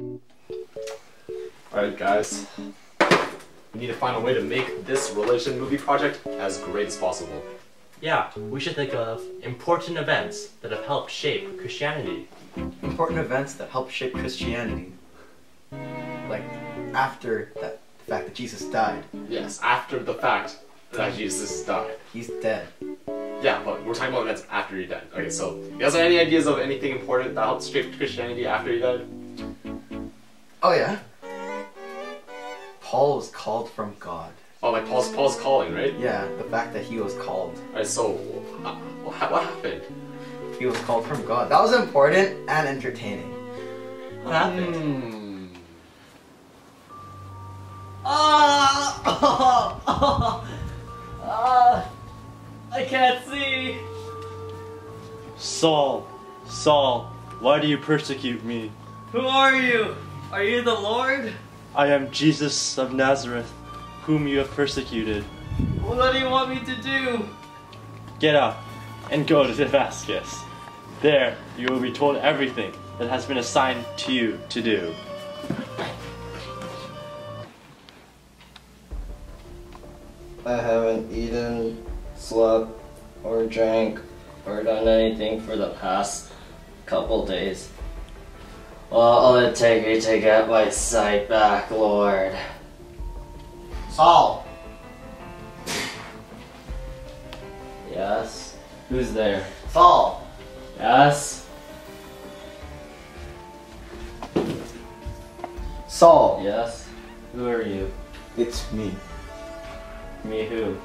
Alright guys, we need to find a way to make this religion movie project as great as possible. Yeah, we should think of important events that have helped shape Christianity. Important events that helped shape Christianity. Like, after the fact that Jesus died. Yes, after the fact that Jesus died. He's dead. Yeah, but we're talking about events after he died. Okay, so you guys have any ideas of anything important that helped shape Christianity after he died? Oh yeah? Paul was called from God. Oh, like Paul's calling, right? Yeah, the fact that he was called. Alright, so what happened? He was called from God. That was important and entertaining. What happened? I can't see. Saul, Saul, why do you persecute me? Who are you? Are you the Lord? I am Jesus of Nazareth, whom you have persecuted. What do you want me to do? Get up and go to Damascus. There you will be told everything that has been assigned to you to do. I haven't eaten, slept, or drank, or done anything for the past couple days. What will it take me to get my sight back, Lord? Saul! Yes? Who's there? Saul! Yes? Saul! Yes? Who are you? It's me, Me who?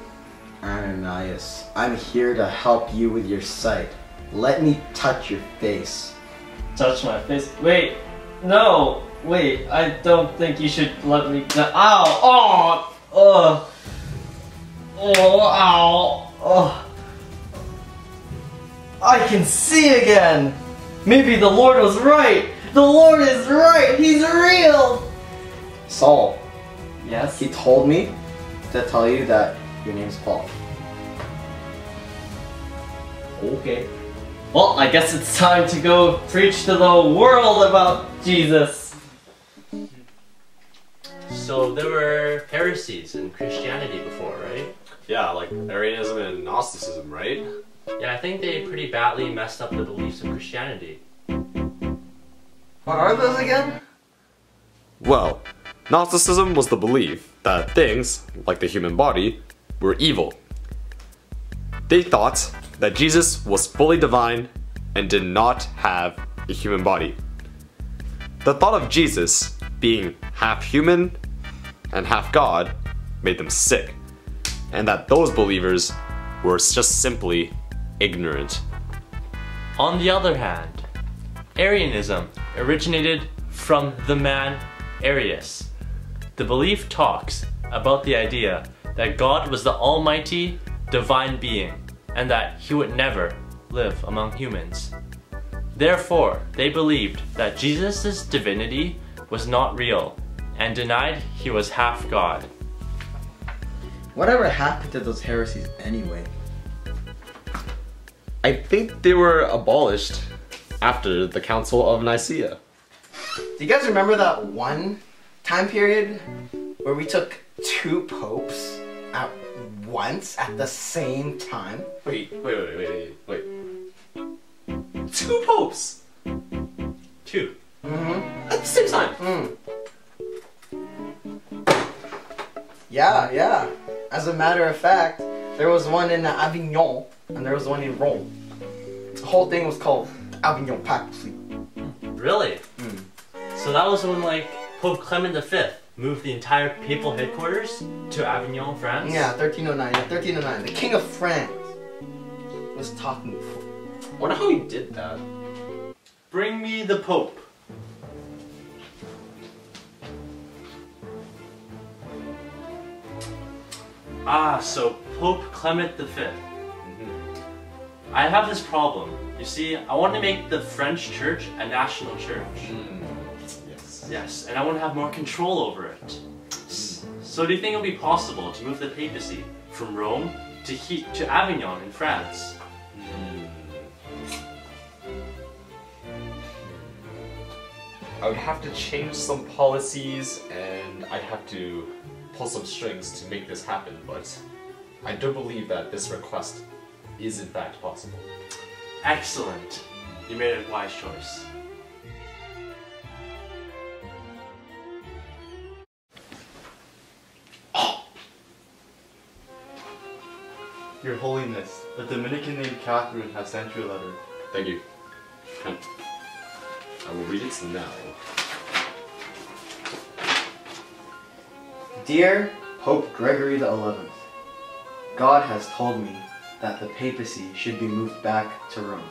Ananias. I'm here to help you with your sight. Let me touch your face. Touch my face. Wait! No! Wait, I don't think you should let me. Ow! Oh! Ow! Oh! I can see again! Maybe the Lord was right! The Lord is right! He's real! Saul, Yes? he told me to tell you that your name's Paul. Okay. Well, I guess it's time to go preach to the world about Jesus. So there were heresies in Christianity before, right? Yeah, like Arianism and Gnosticism, right? Yeah, I think they pretty badly messed up the beliefs of Christianity. What are those again? Well, Gnosticism was the belief that things, like the human body, were evil. They thought that Jesus was fully divine and did not have a human body. The thought of Jesus being half human and half God made them sick, and that those believers were just simply ignorant. On the other hand, Arianism originated from the man Arius. The belief talks about the idea that God was the almighty, divine being, and that he would never live among humans. Therefore, they believed that Jesus' divinity was not real, and denied he was half God. Whatever happened to those heresies anyway? I think they were abolished after the Council of Nicaea. Do you guys remember that one time period where we took two popes at once at the same time? Wait. Two popes! Two. Mm-hmm. At the same time! Yeah. As a matter of fact, there was one in Avignon and there was one in Rome. The whole thing was called Avignon Papacy. Really? So that was when like Pope Clement V moved the entire papal headquarters to Avignon, France? Yeah, 1309. Yeah, 1309. The King of France was talking before. I wonder how he did that. Bring me the Pope. So Pope Clement V. I have this problem. You see, I want to make the French church a national church. Yes. Yes, and I want to have more control over it. So do you think it would be possible to move the papacy from Rome to Avignon in France? I would have to change some policies and I'd have to pull some strings to make this happen, but I do believe that this request is in fact possible. Excellent. You made a wise choice. Your Holiness, a Dominican named Catherine has sent you a letter. Thank you. Come. I will read it now. Dear Pope Gregory XI, God has told me that the papacy should be moved back to Rome.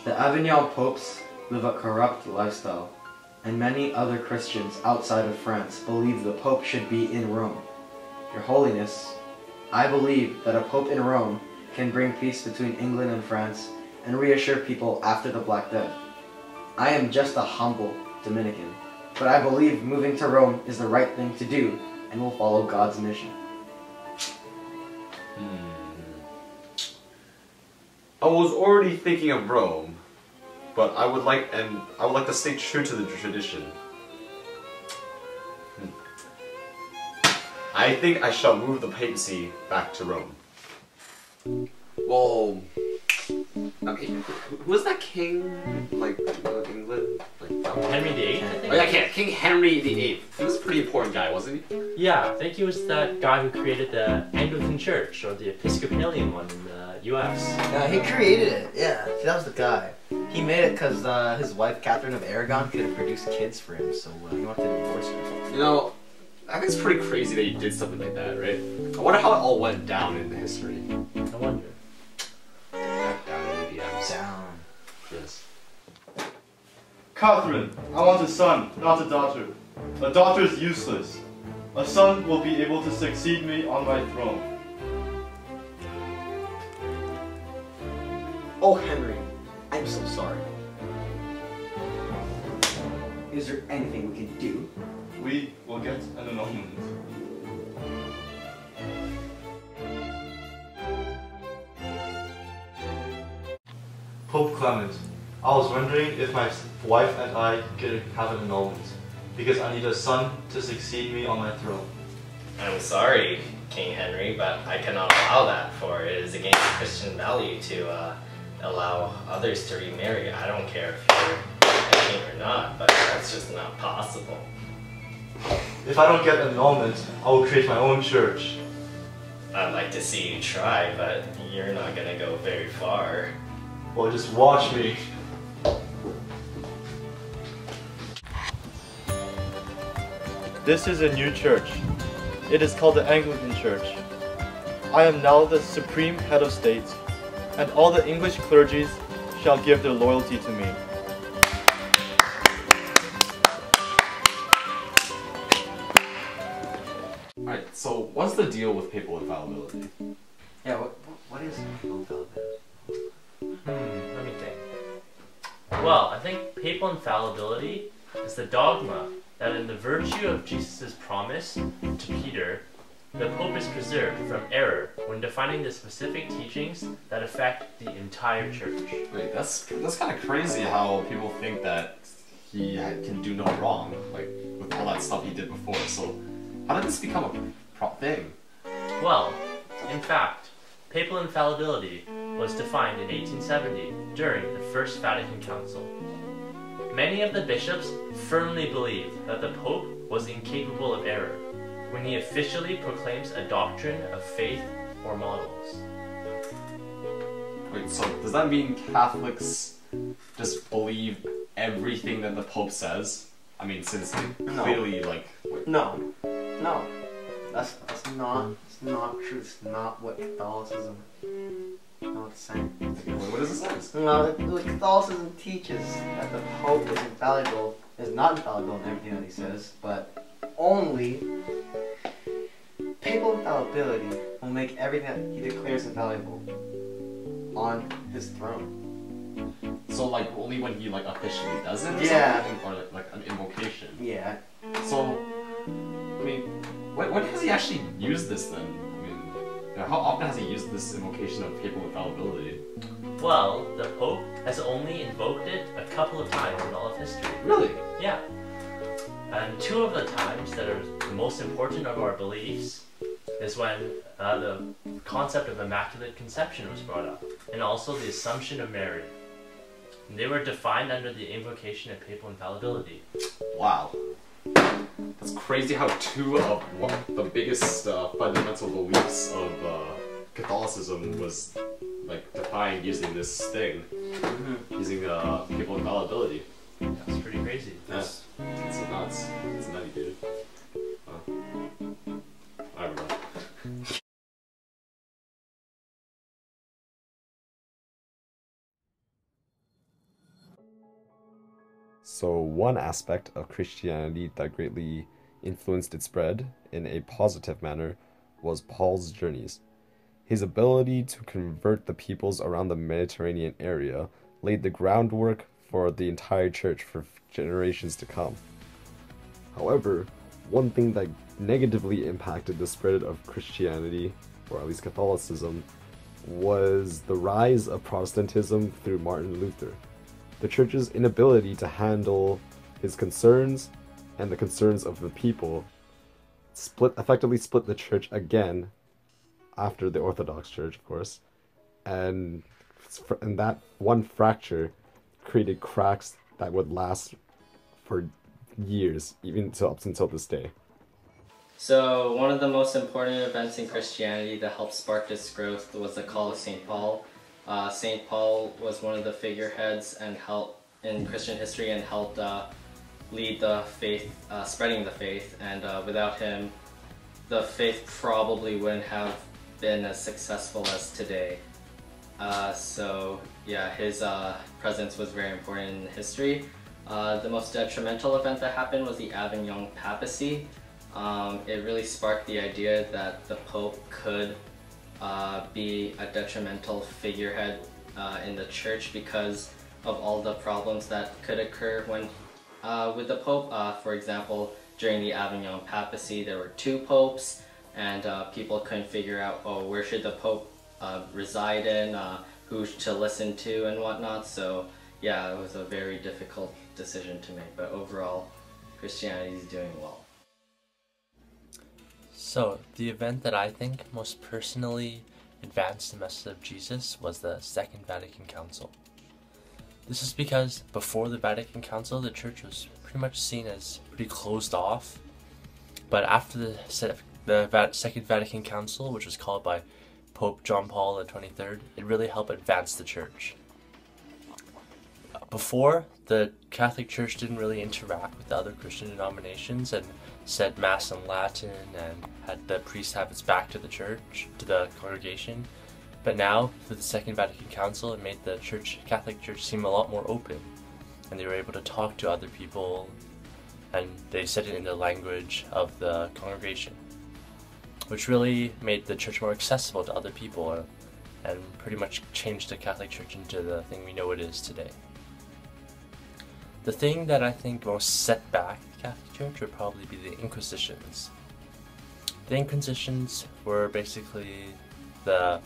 The Avignon popes live a corrupt lifestyle, and many other Christians outside of France believe the Pope should be in Rome. Your Holiness, I believe that a Pope in Rome can bring peace between England and France and reassure people after the Black Death. I am just a humble Dominican, but I believe moving to Rome is the right thing to do and will follow God's mission. I was already thinking of Rome, but I would like to stay true to the tradition. I think I shall move the papacy back to Rome. Well, okay, who was that king, like, England? Like, that one? Henry VIII, I think? Oh yeah, King Henry VIII. He was a pretty important guy, wasn't he? Yeah, I think he was that guy who created the Anglican Church, or the Episcopalian one in the US. Yeah, he created it. Yeah, that was the guy. He made it because his wife Catherine of Aragon couldn't produce kids for him, so he wanted to divorce her. You know, I think it's pretty crazy that he did something like that, right? I wonder how it all went down in the history. I wonder. Down in the DMs. Down. Yes. Catherine, I want a son, not a daughter. A daughter is useless. A son will be able to succeed me on my throne. Oh, Henry, I'm so sorry. Is there anything we can do? We will get an annulment. Pope Clement, I was wondering if my wife and I could have an annulment, because I need a son to succeed me on my throne. I'm sorry, King Henry, but I cannot allow that, for it is against Christian value to allow others to remarry. I don't care if you're a king or not, but that's just not possible. If I don't get an annulment, I will create my own church. I'd like to see you try, but you're not gonna go very far. Well, just watch me. This is a new church. It is called the Anglican Church. I am now the supreme head of state, and all the English clergies shall give their loyalty to me. Alright, so what's the deal with papal infallibility? Yeah, what is papal infallibility? Let me think. Well, I think papal infallibility is the dogma that in the virtue of Jesus' promise to Peter, the Pope is preserved from error when defining the specific teachings that affect the entire church. Wait, that's kind of crazy how people think that he can do no wrong, like with all that stuff he did before. So how did this become a thing? Well, in fact, papal infallibility was defined in 1870 during the First Vatican Council. Many of the bishops firmly believed that the Pope was incapable of error when he officially proclaims a doctrine of faith or models. Wait, so does that mean Catholics just believe everything that the Pope says? I mean, since they clearly like... Wait. No. That's not true. It's not what Catholicism. Not the same. What does it say? No, Catholicism teaches that the Pope is not infallible in everything that he says, but only papal infallibility will make everything that he declares infallible on his throne. So like only when he like officially does it, or Yeah. something? Or like an invocation. Yeah. So, I mean, when has he actually used this then? I mean, how often has he used this invocation of papal infallibility? Well, the Pope has only invoked it a couple of times in all of history. Really? Yeah. And two of the times that are the most important of our beliefs is when the concept of Immaculate Conception was brought up, and also the Assumption of Mary. And they were defined under the invocation of papal infallibility. Wow. That's crazy how two of the biggest fundamental beliefs of Catholicism was like defined using this thing, using papal infallibility. That's pretty crazy. It's nuts. It's nutty, dude. I don't know. So one aspect of Christianity that greatly influenced its spread in a positive manner was Paul's journeys. His ability to convert the peoples around the Mediterranean area laid the groundwork for the entire church for generations to come. However, one thing that negatively impacted the spread of Christianity, or at least Catholicism, was the rise of Protestantism through Martin Luther. The church's inability to handle his concerns and the concerns of the people effectively split the church again after the Orthodox Church, of course, and that one fracture created cracks that would last for years, even up until this day. So one of the most important events in Christianity that helped spark this growth was the call of St. Paul. St. Paul was one of the figureheads and helped in Christian history and helped lead the faith, spreading the faith, and without him, the faith probably wouldn't have been as successful as today. So yeah, his presence was very important in history. The most detrimental event that happened was the Avignon papacy. It really sparked the idea that the Pope could be a detrimental figurehead in the church because of all the problems that could occur when with the Pope. For example, during the Avignon papacy there were two popes, and people couldn't figure out, oh, where should the Pope reside in, who to listen to and whatnot. So yeah, it was a very difficult decision to make, but overall Christianity is doing well. So, the event that I think most personally advanced the message of Jesus was the Second Vatican Council. This is because before the Vatican Council, the church was pretty much seen as pretty closed off. But after the Second Vatican Council, which was called by Pope John Paul XXIII, it really helped advance the church. Before, the Catholic Church didn't really interact with the other Christian denominations and said Mass in Latin and had the priest have his back to the church, to the congregation. But now, through the Second Vatican Council, it made the Catholic Church seem a lot more open, and they were able to talk to other people, and they said it in the language of the congregation, which really made the church more accessible to other people and pretty much changed the Catholic Church into the thing we know it is today. The thing that I think most set back the Catholic Church would probably be the Inquisitions. The Inquisitions were basically the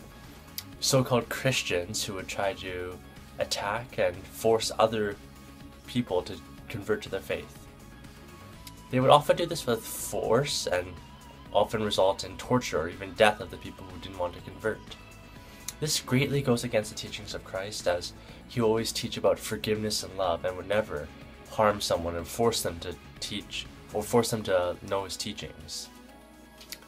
so-called Christians who would try to attack and force other people to convert to their faith. They would often do this with force and often result in torture or even death of the people who didn't want to convert. This greatly goes against the teachings of Christ, as he would always teach about forgiveness and love and would never harm someone and force them to teach or force them to know his teachings.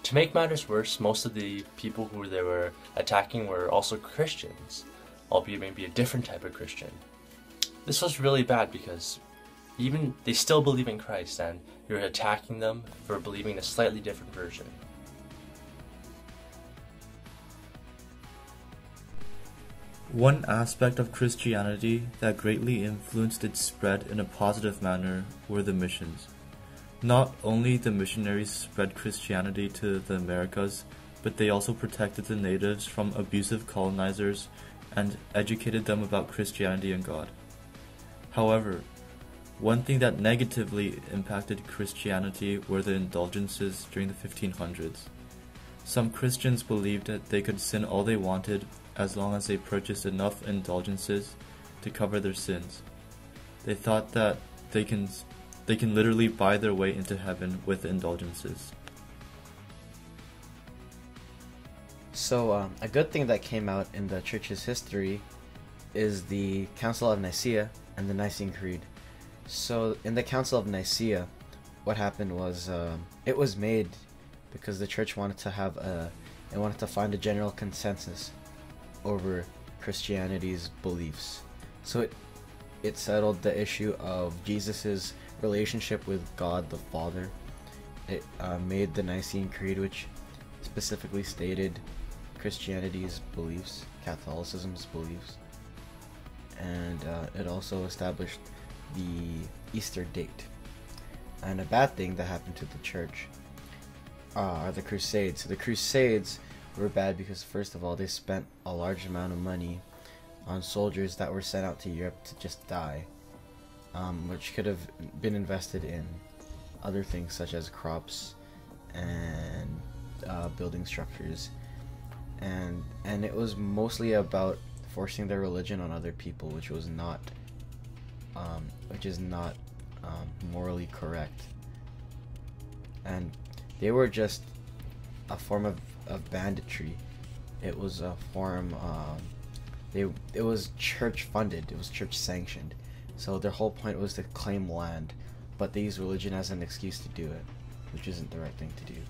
To make matters worse, most of the people who they were attacking were also Christians, albeit maybe a different type of Christian. This was really bad because even they still believe in Christ and you're attacking them for believing a slightly different version. One aspect of Christianity that greatly influenced its spread in a positive manner were the missions. Not only the missionaries spread Christianity to the Americas, but they also protected the natives from abusive colonizers and educated them about Christianity and God. However, one thing that negatively impacted Christianity were the indulgences during the 1500s. Some Christians believed that they could sin all they wanted as long as they purchased enough indulgences to cover their sins. They thought that they can They can literally buy their way into heaven with indulgences. So a good thing that came out in the church's history is the Council of Nicaea and the Nicene Creed. So in the Council of Nicaea, what happened was it was made because the church wanted to find a general consensus over Christianity's beliefs. So it settled the issue of Jesus's relationship with God the Father. It made the Nicene Creed, which specifically stated Christianity's beliefs, Catholicism's beliefs, and it also established the Easter date. And a bad thing that happened to the church are the Crusades. So the Crusades were bad because, first of all, they spent a large amount of money on soldiers that were sent out to Europe to just die, which could have been invested in other things such as crops and building structures, and it was mostly about forcing their religion on other people, which is not morally correct. And they were just a form of banditry. It was a form it was church funded, it was church sanctioned. So their whole point was to claim land, but they used religion as an excuse to do it, which isn't the right thing to do.